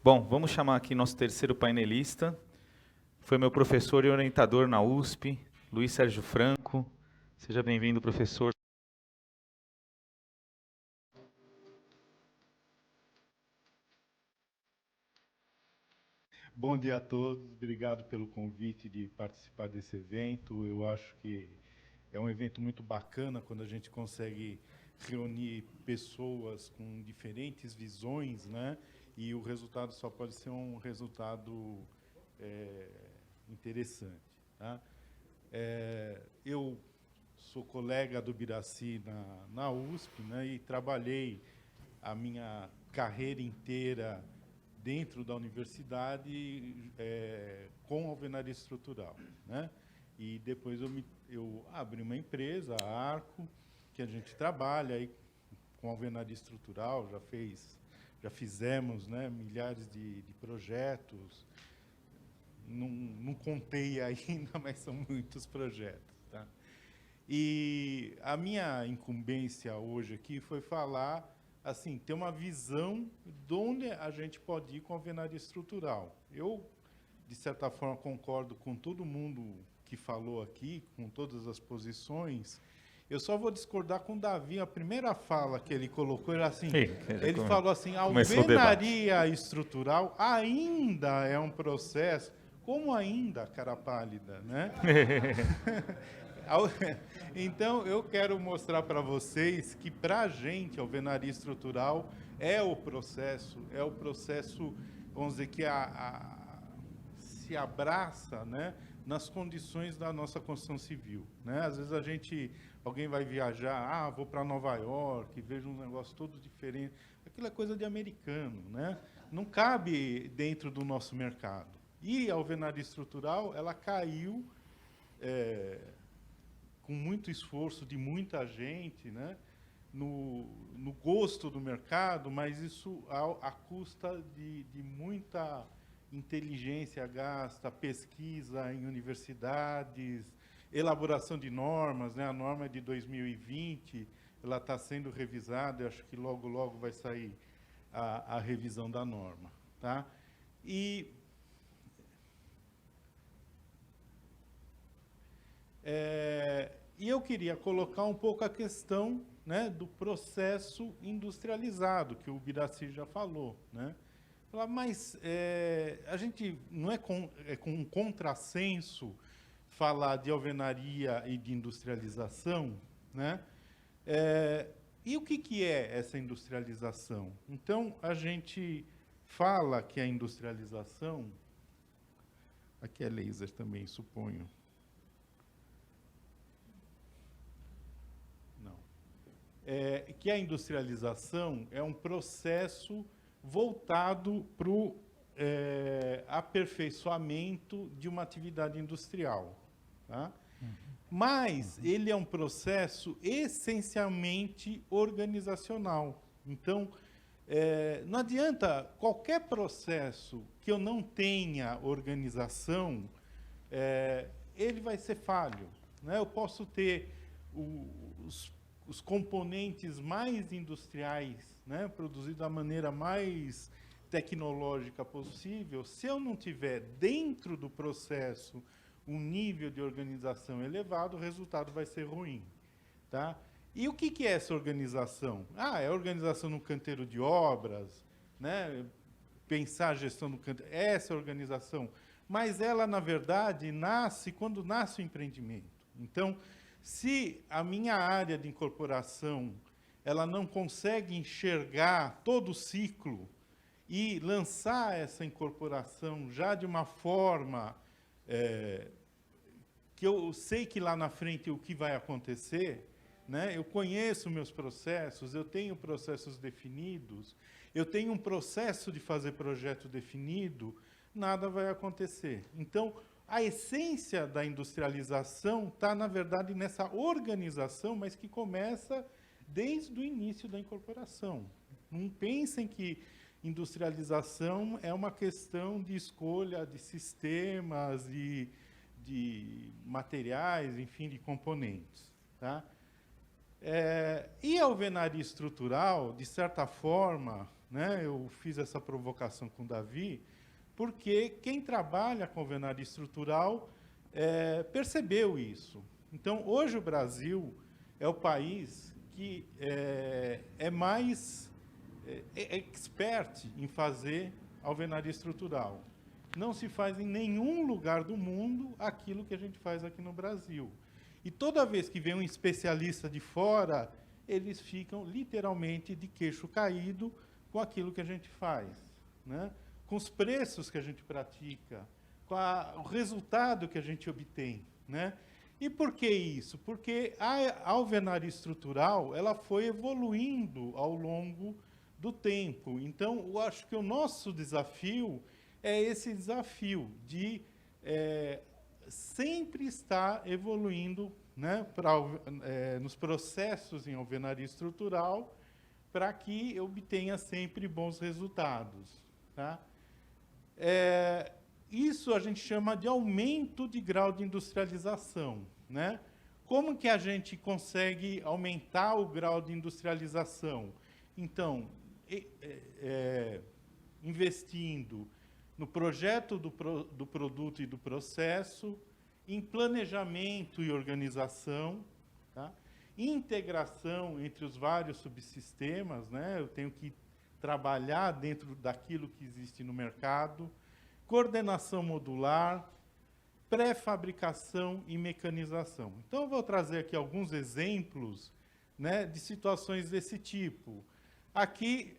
Bom, vamos chamar aqui nosso terceiro painelista. Foi meu professor e orientador na USP, Luiz Sérgio Franco. Seja bem-vindo, professor. Bom dia a todos, obrigado pelo convite de participar desse evento. Eu acho que é um evento muito bacana quando a gente consegue reunir pessoas com diferentes visões, né? E o resultado só pode ser um resultado interessante. Tá? Eu sou colega do Biraci na USP, né? E trabalhei a minha carreira inteira dentro da universidade com alvenaria estrutural, né? E depois eu abri uma empresa, a Arco, que a gente trabalha aí com alvenaria estrutural, já fizemos, né, milhares de projetos. Não contei ainda, mas são muitos projetos, tá? E a minha incumbência hoje aqui foi falar, assim, ter uma visão de onde a gente pode ir com a alvenaria estrutural. Eu, de certa forma, concordo com todo mundo que falou aqui, com todas as posições. Eu só vou discordar com o Davi. A primeira fala que ele colocou era assim, ele falou assim, a alvenaria estrutural ainda é um processo. Como ainda, cara pálida, né? Então, eu quero mostrar para vocês que, para a gente, a alvenaria estrutural é o processo, vamos dizer, que se abraça, né, nas condições da nossa construção civil. Né? Às vezes alguém vai viajar, vou para Nova York, vejo um negócio todo diferente. Aquilo é coisa de americano, né? Não cabe dentro do nosso mercado. E a alvenaria estrutural, ela caiu com muito esforço de muita gente, né, no gosto do mercado, mas isso à custa de muita inteligência gasta, pesquisa em universidades, elaboração de normas, né, a norma é de 2020, ela está sendo revisada, eu acho que logo, logo vai sair a revisão da norma. Tá? E eu queria colocar um pouco a questão, né, do processo industrializado, que o Biraci já falou. Né? Mas a gente não é com um contrassenso falar de alvenaria e de industrialização. Né? E o que é essa industrialização? Então, a gente fala que a industrialização... Aqui é laser também, suponho. Que a industrialização é um processo voltado para o aperfeiçoamento de uma atividade industrial. Tá? Mas ele é um processo essencialmente organizacional. Então, não adianta qualquer processo que eu não tenha organização, ele vai ser falho. Né? Eu posso ter os componentes mais industriais, né, produzidos da maneira mais tecnológica possível. Se eu não tiver dentro do processo um nível de organização elevado, o resultado vai ser ruim. Tá? E o que é essa organização? É a organização no canteiro de obras, né, pensar a gestão do canteiro, essa organização. Mas ela, na verdade, nasce quando nasce o empreendimento. Então, se a minha área de incorporação ela não consegue enxergar todo o ciclo e lançar essa incorporação já de uma forma que eu sei que lá na frente o que vai acontecer, né? Eu conheço meus processos, eu tenho processos definidos, eu tenho um processo de fazer projeto definido, nada vai acontecer. Então, a essência da industrialização está, na verdade, nessa organização, mas que começa desde o início da incorporação. Não pensem que industrialização é uma questão de escolha de sistemas, de materiais, enfim, de componentes. Tá? E a alvenaria estrutural, de certa forma, né? Eu fiz essa provocação com o Davi, porque quem trabalha com alvenaria estrutural percebeu isso. Então, hoje o Brasil é o país que é mais expert em fazer alvenaria estrutural. Não se faz em nenhum lugar do mundo aquilo que a gente faz aqui no Brasil. E toda vez que vem um especialista de fora, eles ficam literalmente de queixo caído com aquilo que a gente faz, né? Com os preços que a gente pratica, com o resultado que a gente obtém, né? E por que isso? Porque a alvenaria estrutural ela foi evoluindo ao longo do tempo. Então, eu acho que o nosso desafio é esse desafio de sempre estar evoluindo, né, nos processos em alvenaria estrutural, para que obtenha sempre bons resultados. Tá? Isso a gente chama de aumento de grau de industrialização. Né? Como que a gente consegue aumentar o grau de industrialização? Então, investindo no projeto do produto e do processo, em planejamento e organização, tá? Integração entre os vários subsistemas, né? Eu tenho que trabalhar dentro daquilo que existe no mercado, coordenação modular, pré-fabricação e mecanização. Então, eu vou trazer aqui alguns exemplos, né, de situações desse tipo. Aqui,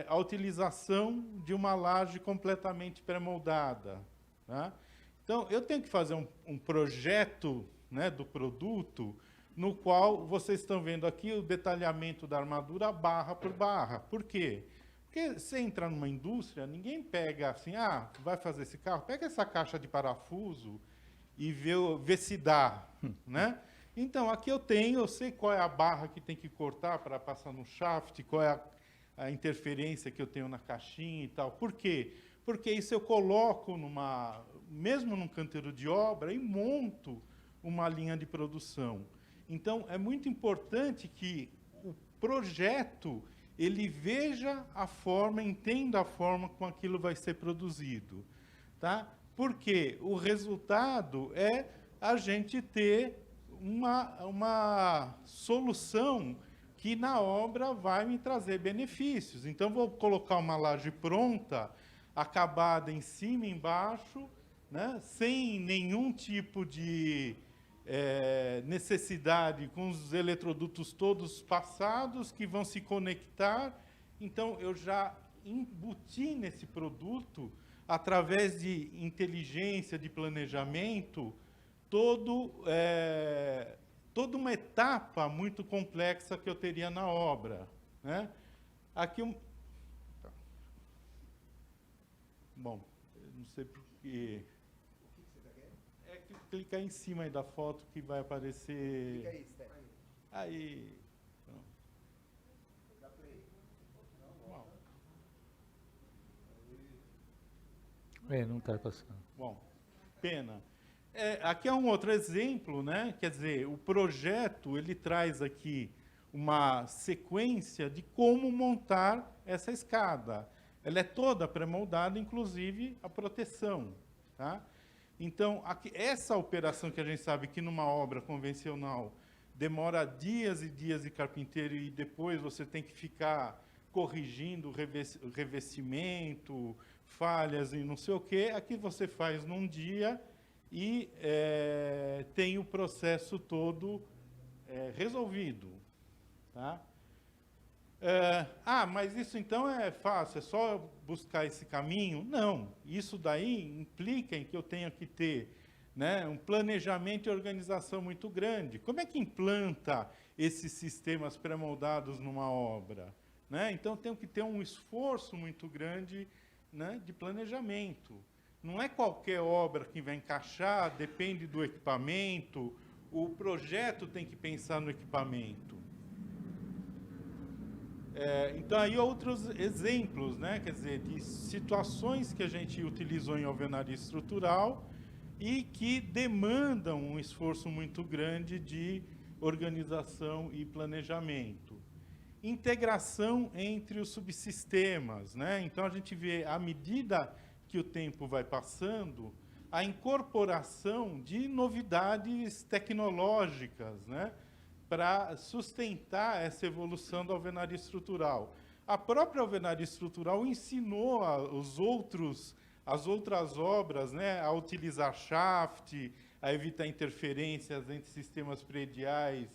a utilização de uma laje completamente pré-moldada. Tá? Então, eu tenho que fazer um projeto, né, do produto, no qual vocês estão vendo aqui o detalhamento da armadura barra por barra. Por quê? Porque você entra numa indústria, ninguém pega assim, vai fazer esse carro, pega essa caixa de parafuso e vê se dá. Né? Então, aqui eu sei qual é a barra que tem que cortar para passar no shaft, qual é a interferência que eu tenho na caixinha e tal. Por quê? Porque isso eu coloco mesmo num canteiro de obra e monto uma linha de produção. Então, é muito importante que o projeto ele veja a forma, entenda a forma como aquilo vai ser produzido. Tá? Porque o resultado é a gente ter uma solução que na obra vai me trazer benefícios. Então, vou colocar uma laje pronta, acabada em cima e embaixo, né, sem nenhum tipo de necessidade, com os eletrodutos todos passados, que vão se conectar. Então, eu já embuti nesse produto, através de inteligência, de planejamento, toda uma etapa muito complexa que eu teria na obra. Né? Aqui Bom, eu não sei porque... O que você está querendo? É que clicar em cima aí da foto que vai aparecer... Clica aí, Stefan. Aí... Pronto. Dá play. Bom. Não está passando. Bom, pena. Aqui é um outro exemplo, né? Quer dizer, o projeto ele traz aqui uma sequência de como montar essa escada. Ela é toda pré-moldada, inclusive a proteção. Tá? Então, essa operação que a gente sabe que numa obra convencional demora dias e dias de carpinteiro e depois você tem que ficar corrigindo o revestimento, falhas e não sei o quê, aqui você faz num dia e tem o processo todo resolvido. Tá? Mas isso então é fácil, é só buscar esse caminho? Não, isso daí implica em que eu tenha que ter, né, um planejamento e organização muito grande. Como é que implanta esses sistemas pré-moldados numa obra? Né? Então, tenho que ter um esforço muito grande, né, de planejamento. Não é qualquer obra que vai encaixar, depende do equipamento, o projeto tem que pensar no equipamento. Então, aí outros exemplos, né, quer dizer, de situações que a gente utilizou em alvenaria estrutural e que demandam um esforço muito grande de organização e planejamento. integração entre os subsistemas, né? Então, a gente vê, à medida que o tempo vai passando, a incorporação de novidades tecnológicas, né, para sustentar essa evolução da alvenaria estrutural. A própria alvenaria estrutural ensinou as outras obras, né, a utilizar shaft, a evitar interferências entre sistemas prediais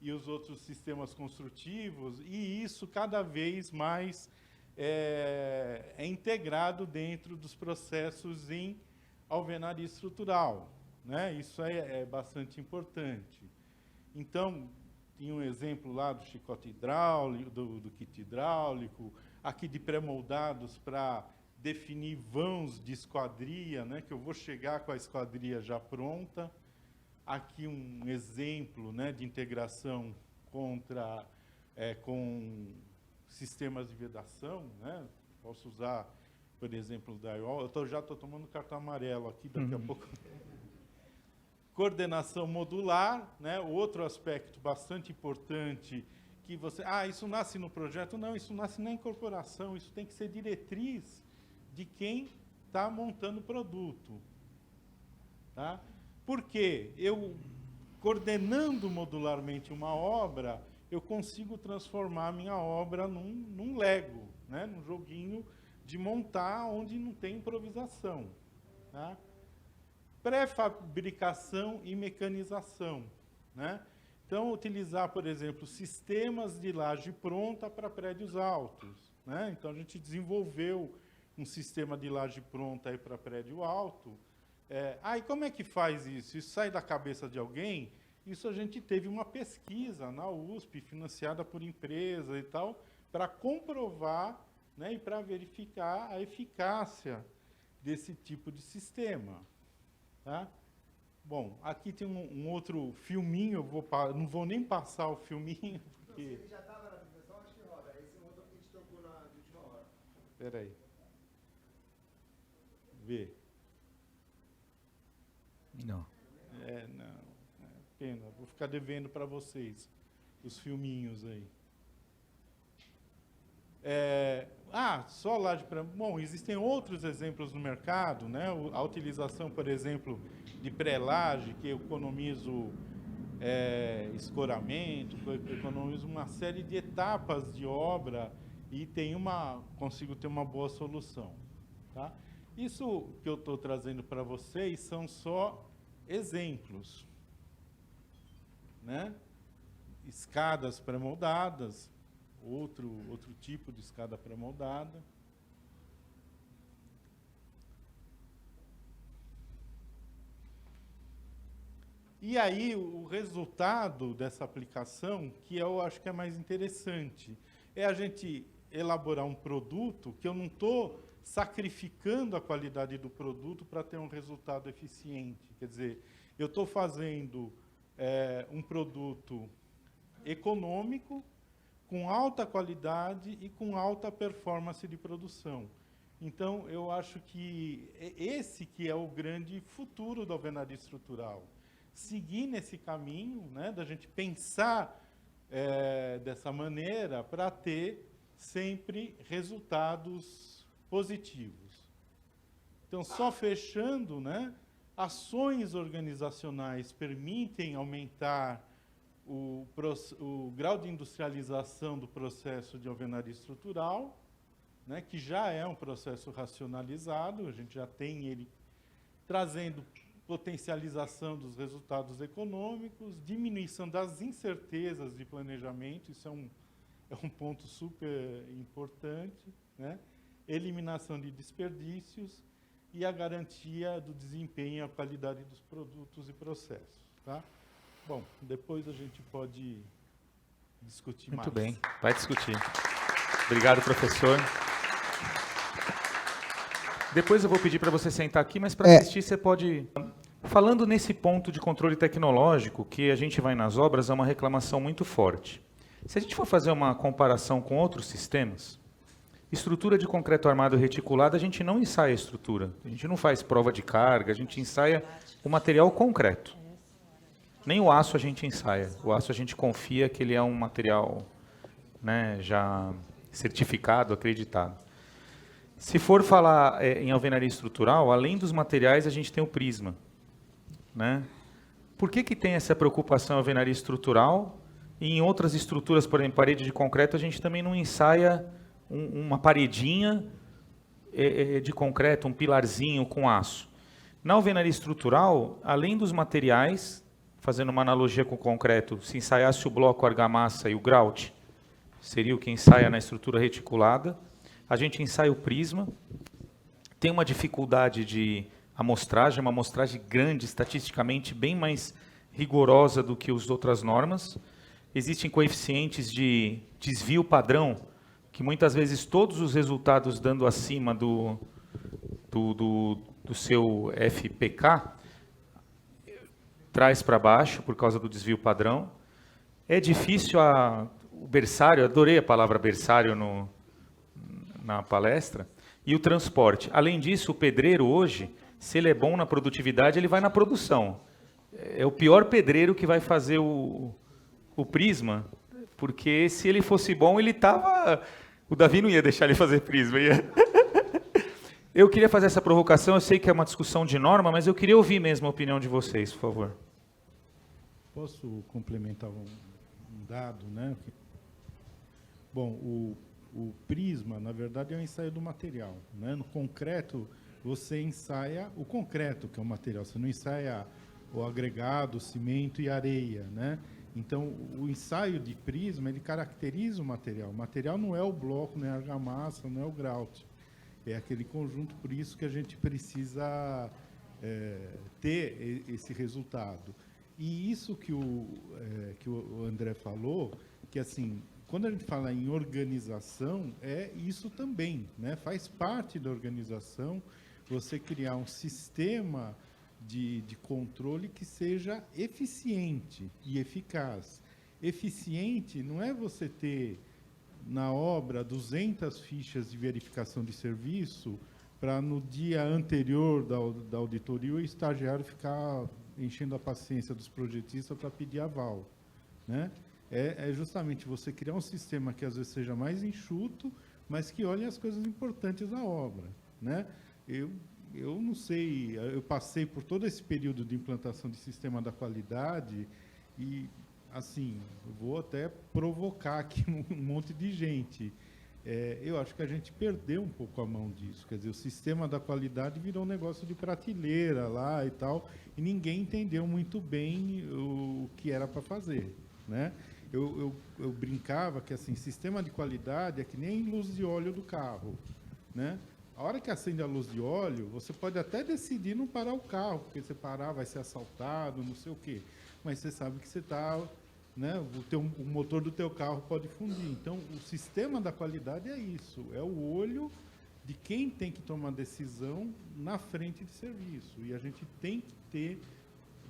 e os outros sistemas construtivos, e isso cada vez mais é integrado dentro dos processos em alvenaria estrutural, né? Isso é bastante importante. Então, tinha um exemplo lá do chicote hidráulico, do kit hidráulico, aqui de pré-moldados para definir vãos de esquadria, né, que eu vou chegar com a esquadria já pronta. Aqui um exemplo, né, de integração com sistemas de vedação, né? Posso usar, por exemplo, o drywall. Eu já estou tomando cartão amarelo aqui, daqui a pouco. Coordenação modular, né? Outro aspecto bastante importante que você... isso nasce no projeto? Não, isso nasce na incorporação, isso tem que ser diretriz de quem está montando o produto. Tá? Porque eu, coordenando modularmente uma obra, eu consigo transformar a minha obra num Lego, né? Num joguinho de montar onde não tem improvisação. Tá? Pré-fabricação e mecanização, né? Então, utilizar, por exemplo, sistemas de laje pronta para prédios altos, né? Então, a gente desenvolveu um sistema de laje pronta para prédio alto. E como é que faz isso? Isso sai da cabeça de alguém? Isso a gente teve uma pesquisa na USP, financiada por empresa e tal, para comprovar, né, e para verificar a eficácia desse tipo de sistema. Tá? Bom, aqui tem um outro filminho, não vou nem passar o filminho, porque... Não, se ele já estava na apresentação, acho que roda. Esse motor que a gente tocou na última hora. Espera aí. Vê. Não. Não. Pena. Vou ficar devendo para vocês os filminhos aí. Só laje para... Bom, existem outros exemplos no mercado, né? A utilização, por exemplo, de pré-laje, que eu economizo escoramento, que eu economizo uma série de etapas de obra e consigo ter uma boa solução. Tá? Isso que eu estou trazendo para vocês são só exemplos, né? Escadas pré-moldadas, outro tipo de escada pré-moldada. E aí, o resultado dessa aplicação, que eu acho que é mais interessante, é a gente elaborar um produto que eu não estou sacrificando a qualidade do produto para ter um resultado eficiente. Quer dizer, eu estou fazendo um produto econômico, com alta qualidade e com alta performance de produção. Então, eu acho que esse que é o grande futuro da alvenaria estrutural. Seguir nesse caminho, né, da gente pensar dessa maneira para ter sempre resultados positivos. Então, só fechando, né, ações organizacionais permitem aumentar o grau de industrialização do processo de alvenaria estrutural, né, que já é um processo racionalizado, a gente já tem ele trazendo potencialização dos resultados econômicos, diminuição das incertezas de planejamento, isso é um ponto super importante, né? Eliminação de desperdícios e a garantia do desempenho e a qualidade dos produtos e processos. Tá? Bom, depois a gente pode discutir mais. Muito bem, vai discutir. Obrigado, professor. Depois eu vou pedir para você sentar aqui, mas para assistir você pode... Falando nesse ponto de controle tecnológico, que a gente vai nas obras, é uma reclamação muito forte. Se a gente for fazer uma comparação com outros sistemas, estrutura de concreto armado reticulado, a gente não ensaia a estrutura. A gente não faz prova de carga, a gente ensaia o material concreto. Nem o aço a gente ensaia. O aço a gente confia que ele é um material né, já certificado, acreditado. Se for falar em alvenaria estrutural, além dos materiais, a gente tem o prisma, né? Por que tem essa preocupação em alvenaria estrutural e em outras estruturas, por exemplo, parede de concreto, a gente também não ensaia uma paredinha de concreto, um pilarzinho com aço? Na alvenaria estrutural, além dos materiais, fazendo uma analogia com o concreto, se ensaiasse o bloco, a argamassa e o grout, seria o que ensaia na estrutura reticulada. A gente ensaia o prisma, tem uma dificuldade de amostragem, uma amostragem grande, estatisticamente bem mais rigorosa do que as outras normas. Existem coeficientes de desvio padrão, que muitas vezes todos os resultados dando acima do seu FPK, traz para baixo por causa do desvio padrão. É difícil o berçário, adorei a palavra berçário na palestra, e o transporte. Além disso, o pedreiro hoje, se ele é bom na produtividade, ele vai na produção. É o pior pedreiro que vai fazer o prisma, porque se ele fosse bom, ele estava... O Davi não ia deixar ele fazer prisma. Eu queria fazer essa provocação, eu sei que é uma discussão de norma, mas eu queria ouvir mesmo a opinião de vocês, por favor. Posso complementar um dado, né? Bom, o prisma, na verdade, é um ensaio do material, né? No concreto, você ensaia o concreto, que é o material. Você não ensaia o agregado, o cimento e areia, né? Então, o ensaio de prisma, ele caracteriza o material. O material não é o bloco, não é a argamassa, não é o grout. É aquele conjunto, por isso que a gente precisa ter esse resultado. E isso que o André falou, que assim, quando a gente fala em organização, é isso também, né? Faz parte da organização você criar um sistema de controle que seja eficiente e eficaz. Eficiente não é você ter na obra 200 fichas de verificação de serviço para no dia anterior da auditoria o estagiário ficar enchendo a paciência dos projetistas para pedir aval, né? É justamente você criar um sistema que às vezes seja mais enxuto, mas que olhe as coisas importantes da obra, né? Eu não sei, eu passei por todo esse período de implantação de sistema da qualidade e, assim, eu vou até provocar aqui um monte de gente. Eu acho que a gente perdeu um pouco a mão disso. Quer dizer, o sistema da qualidade virou um negócio de prateleira lá e tal, e ninguém entendeu muito bem o que era para fazer, né? Eu brincava que, assim, sistema de qualidade é que nem luz de óleo do carro, né? A hora que acende a luz de óleo, você pode até decidir não parar o carro, porque se parar vai ser assaltado, não sei o quê. Mas você sabe que você está, né, o motor do teu carro pode fundir. Então, o sistema da qualidade é isso, é o olho de quem tem que tomar decisão na frente de serviço. E a gente tem que ter,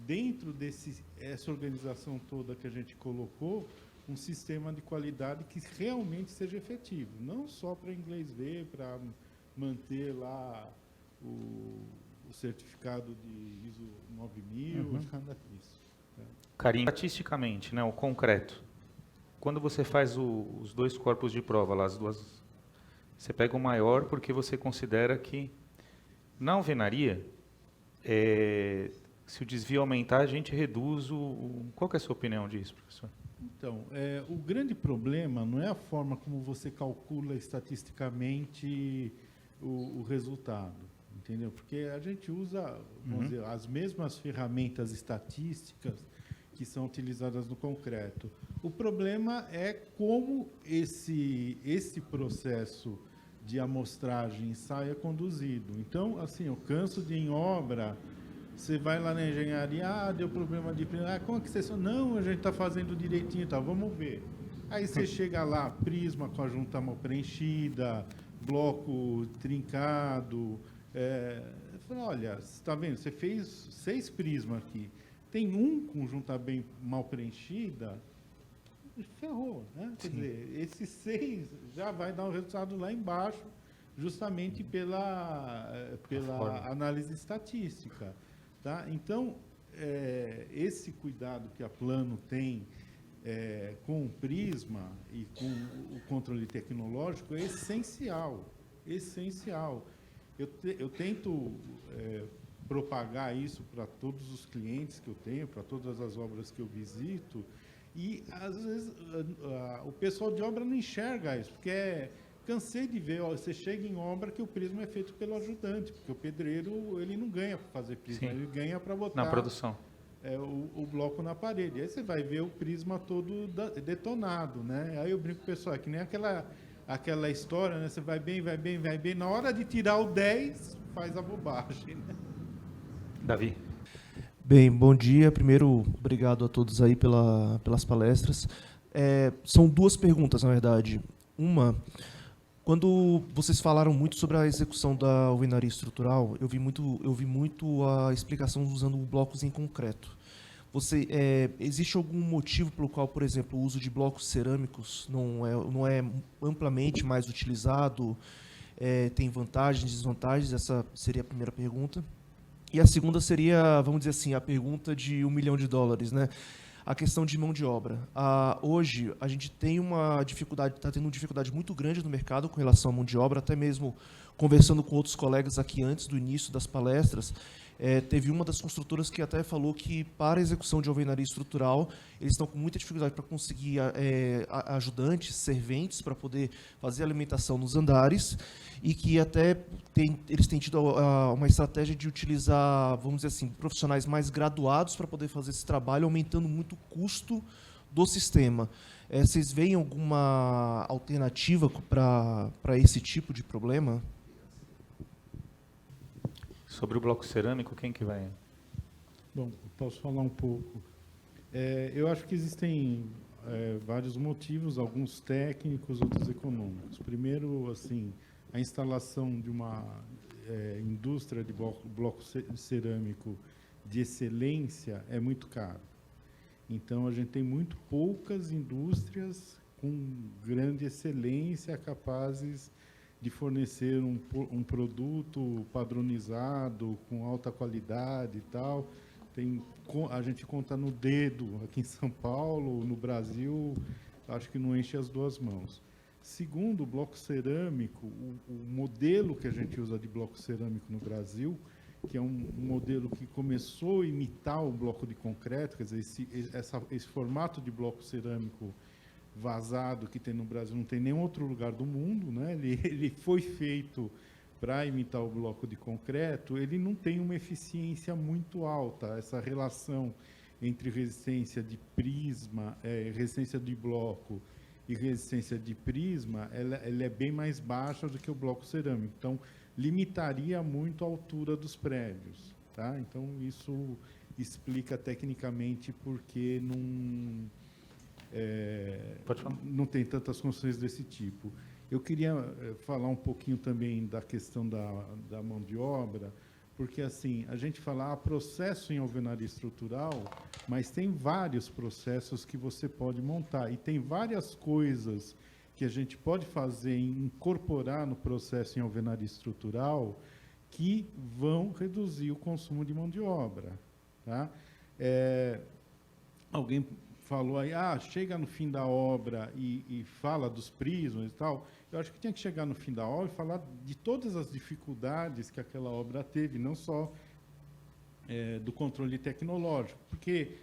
dentro dessa organização toda que a gente colocou, um sistema de qualidade que realmente seja efetivo. Não só para inglês ver, para manter lá o certificado de ISO 9000, nada disso. Carinho, estatisticamente, né, o concreto. Quando você faz os dois corpos de prova, lá, você pega o maior porque você considera que, na alvenaria, se o desvio aumentar, a gente reduz Qual que é a sua opinião disso, professor? Então, o grande problema não é a forma como você calcula estatisticamente o resultado, entendeu? Porque a gente usa, vamos dizer, as mesmas ferramentas estatísticas que são utilizadas no concreto. O problema é como esse processo de amostragem ensaio é conduzido. Então, assim, eu canso de em obra, você vai lá na engenharia, deu problema de... como é que você... Não, a gente está fazendo direitinho, tá, vamos ver. Aí você chega lá, prisma com a junta mal preenchida, bloco trincado. Fala, olha, você está vendo? Você fez 6 prismas aqui. Tem um com junta bem mal preenchida, ferrou, né? Quer dizer, esses 6 já vai dar um resultado lá embaixo, justamente pela análise estatística. Tá? Então, esse cuidado que a Plano tem com o Prisma e com o controle tecnológico é essencial, essencial. Eu tento propagar isso para todos os clientes que eu tenho, para todas as obras que eu visito, e às vezes o pessoal de obra não enxerga isso, porque cansei de ver, você chega em obra que o prisma é feito pelo ajudante, porque o pedreiro ele não ganha para fazer prisma, ele ganha para botar na produção. O bloco na parede. Aí você vai ver o prisma todo detonado, né? Aí eu brinco com o pessoal, é que nem aquela história, né? Você vai bem, vai bem, vai bem, na hora de tirar o 10, faz a bobagem, né? Davi. Bem, bom dia. Primeiro, obrigado a todos aí pelas palestras. São duas perguntas, na verdade. Uma, quando vocês falaram muito sobre a execução da alvenaria estrutural, eu vi muito a explicação usando blocos em concreto. Existe algum motivo pelo qual, por exemplo, o uso de blocos cerâmicos não é amplamente mais utilizado? Tem vantagens, desvantagens? Essa seria a primeira pergunta. E a segunda seria, vamos dizer assim, a pergunta de $1 milhão, né? A questão de mão de obra. Hoje, a gente tem uma dificuldade, está tendo uma dificuldade muito grande no mercado com relação à mão de obra, até mesmo conversando com outros colegas aqui antes do início das palestras, teve uma das construtoras que até falou que, para a execução de alvenaria estrutural, eles estão com muita dificuldade para conseguir ajudantes, serventes, para poder fazer a alimentação nos andares, e que até eles têm tido uma estratégia de utilizar, vamos dizer assim, profissionais mais graduados para poder fazer esse trabalho, aumentando muito o custo do sistema. Vocês veem alguma alternativa para esse tipo de problema? Sobre o bloco cerâmico, quem que vai? Bom, posso falar um pouco. Eu acho que existem vários motivos, alguns técnicos, outros econômicos. Primeiro, assim, a instalação de uma indústria de bloco cerâmico de excelência é muito caro. Então, a gente tem muito poucas indústrias com grande excelência capazes de fornecer um produto padronizado, com alta qualidade e tal. A gente conta no dedo aqui em São Paulo, no Brasil, acho que não enche as duas mãos. Segundo, o bloco cerâmico, o modelo que a gente usa de bloco cerâmico no Brasil, que é um modelo que começou a imitar o bloco de concreto, quer dizer, esse formato de bloco cerâmico vazado que tem no Brasil não tem nenhum outro lugar do mundo, né? Ele foi feito para imitar o bloco de concreto, ele não tem uma eficiência muito alta. Essa relação entre resistência de prisma, resistência de bloco e resistência de prisma, ela é bem mais baixa do que o bloco cerâmico. Então, limitaria muito a altura dos prédios, tá? Então, isso explica tecnicamente por que não tem tantas construções desse tipo. Eu queria falar um pouquinho também da questão da mão de obra, porque assim, a gente fala processo em alvenaria estrutural, mas tem vários processos que você pode montar, e tem várias coisas que a gente pode fazer, incorporar no processo em alvenaria estrutural, que vão reduzir o consumo de mão de obra, tá? Alguém falou aí, chega no fim da obra e fala dos prismas e tal. Eu acho que tinha que chegar no fim da obra e falar de todas as dificuldades que aquela obra teve, não só do controle tecnológico. Porque,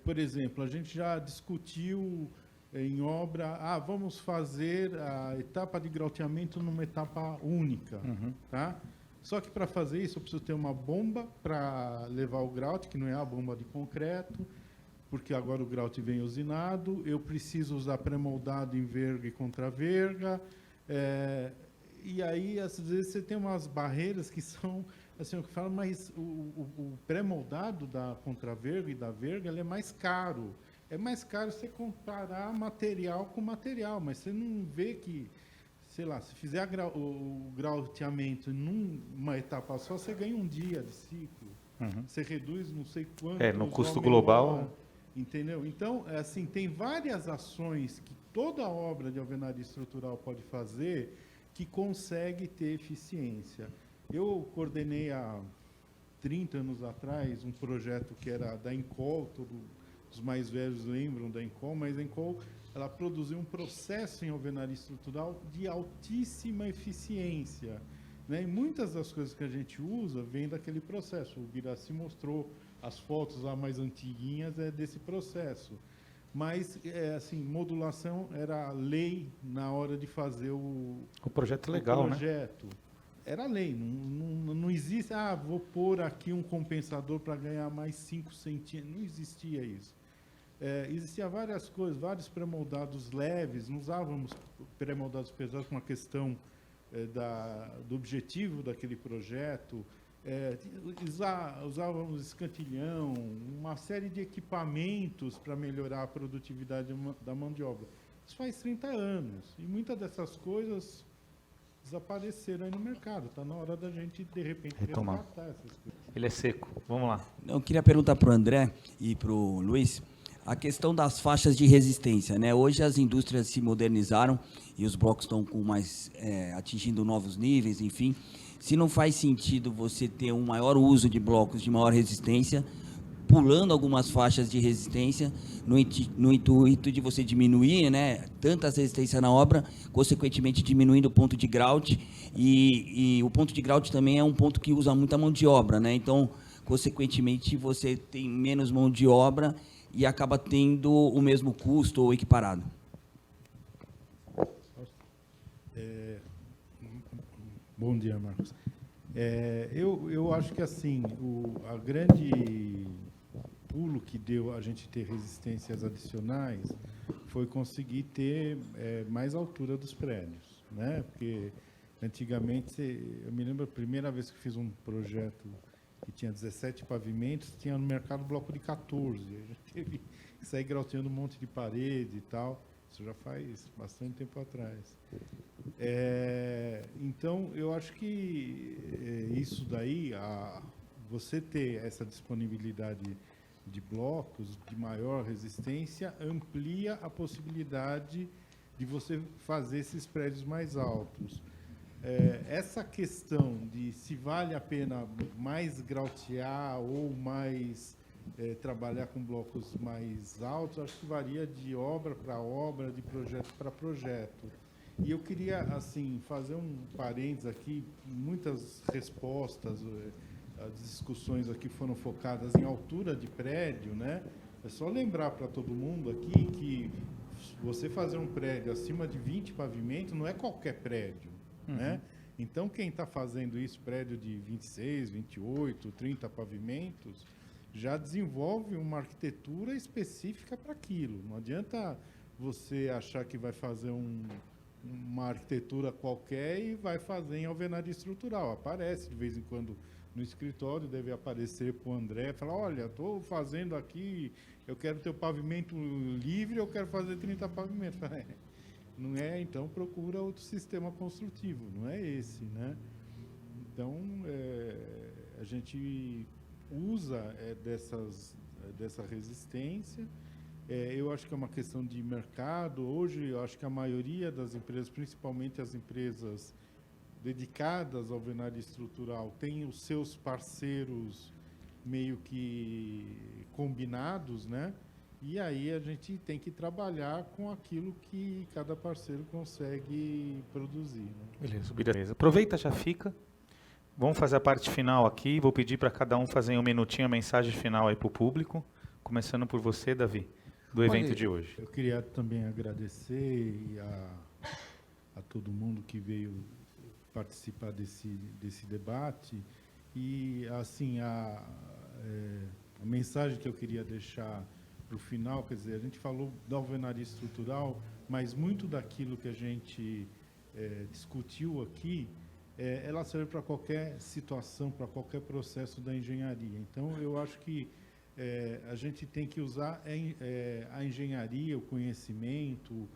por exemplo, a gente já discutiu em obra, vamos fazer a etapa de grauteamento numa etapa única. Tá? Só que para fazer isso eu preciso ter uma bomba para levar o grout, que não é a bomba de concreto, porque agora o grout vem usinado, eu preciso usar pré-moldado em verga e contra-verga, e aí, às vezes, você tem umas barreiras que são, assim, eu falo, mas o pré-moldado da contra-verga e da verga, ele é mais caro. É mais caro você comparar material com material, mas você não vê que, sei lá, se fizer o grauteamento numa etapa só, você ganha um dia de ciclo. Você reduz não sei quanto. No custo global. Entendeu? Então, assim, tem várias ações que toda obra de alvenaria estrutural pode fazer que consegue ter eficiência. Eu coordenei há 30 anos atrás um projeto que era da Incol, os mais velhos lembram da Encol, mas a Encol ela produziu um processo em alvenaria estrutural de altíssima eficiência, né? E muitas das coisas que a gente usa vêm daquele processo. O Biraci mostrou as fotos lá mais antiguinhas desse processo. Mas, assim, modulação era lei na hora de fazer o projeto legal, o projeto. né? Era lei, não existe, vou pôr aqui um compensador para ganhar mais 5 centímetros. Não existia isso. Existiam várias coisas, vários pré-moldados leves, não usávamos pré-moldados pesados com a questão do objetivo daquele projeto. Usávamos escantilhão, uma série de equipamentos para melhorar a produtividade da mão de obra. Isso faz 30 anos. E muitas dessas coisas desapareceram aí no mercado. Está na hora da gente, de repente, retomar essas coisas. Ele é seco. Vamos lá. Eu queria perguntar para o André e para o Luiz a questão das faixas de resistência, né? Hoje as indústrias se modernizaram e os blocos estão atingindo novos níveis, enfim. Se não faz sentido você ter um maior uso de blocos de maior resistência, pulando algumas faixas de resistência, no intuito de você diminuir, né, tantas resistências na obra, consequentemente diminuindo o ponto de grout, e o ponto de grout também é um ponto que usa muita mão de obra, né? Então, consequentemente, você tem menos mão de obra e acaba tendo o mesmo custo ou equiparado. Bom dia, Marcos. Eu acho que assim, a grande pulo que deu a gente ter resistências adicionais foi conseguir ter mais altura dos prédios, né? Porque antigamente, eu me lembro a primeira vez que fiz um projeto que tinha 17 pavimentos, tinha no mercado bloco de 14. A gente teve que sair grauteando um monte de parede e tal. Isso já faz bastante tempo atrás. Então, eu acho que isso daí, você ter essa disponibilidade de blocos de maior resistência, amplia a possibilidade de você fazer esses prédios mais altos. Essa questão de se vale a pena mais grautear ou mais trabalhar com blocos mais altos, acho que varia de obra para obra, de projeto para projeto. E eu queria, assim, fazer um parênteses aqui. Muitas respostas, as discussões aqui foram focadas em altura de prédio, né? É só lembrar para todo mundo aqui que você fazer um prédio acima de 20 pavimentos não é qualquer prédio, né? Então, quem está fazendo isso, prédio de 26, 28, 30 pavimentos, já desenvolve uma arquitetura específica para aquilo. Não adianta você achar que vai fazer uma arquitetura qualquer e vai fazer em alvenaria estrutural. Aparece de vez em quando no escritório, deve aparecer para o André, falar, olha, estou fazendo aqui, eu quero ter o pavimento livre, eu quero fazer 30 pavimentos. Não é, então procura outro sistema construtivo, não é esse, né? Então, a gente usa dessa resistência. Eu acho que é uma questão de mercado. Hoje, eu acho que a maioria das empresas, principalmente as empresas dedicadas ao alvenaria estrutural, tem os seus parceiros meio que combinados, né? E aí a gente tem que trabalhar com aquilo que cada parceiro consegue produzir, né? Beleza. Aproveita, já fica. Vamos fazer a parte final aqui. Vou pedir para cada um fazer um minutinho a mensagem final aí para o público. Começando por você, Davi, do evento de hoje. Eu queria também agradecer a todo mundo que veio participar desse debate. E, assim, a mensagem que eu queria deixar para o final, quer dizer, a gente falou da alvenaria estrutural, mas muito daquilo que a gente discutiu aqui, ela serve para qualquer situação, para qualquer processo da engenharia. Então, eu acho que a gente tem que usar a engenharia, o conhecimento,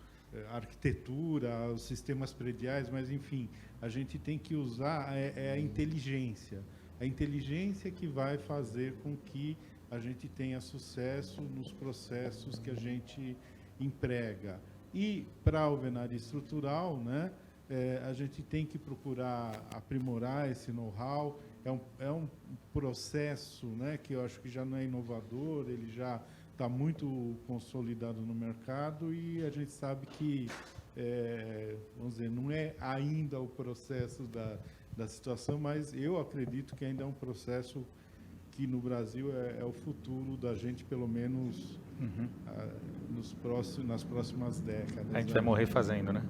a arquitetura, os sistemas prediais, mas, enfim, a gente tem que usar a inteligência. A inteligência que vai fazer com que a gente tenha sucesso nos processos que a gente emprega. E, para a alvenaria estrutural, né, a gente tem que procurar aprimorar esse know-how. É um processo, né, que eu acho que já não é inovador, ele já está muito consolidado no mercado e a gente sabe que, vamos dizer, não é ainda o processo da situação, mas eu acredito que ainda é um processo que no Brasil é o futuro da gente, pelo menos nas próximas décadas. A gente vai morrer fazendo, né?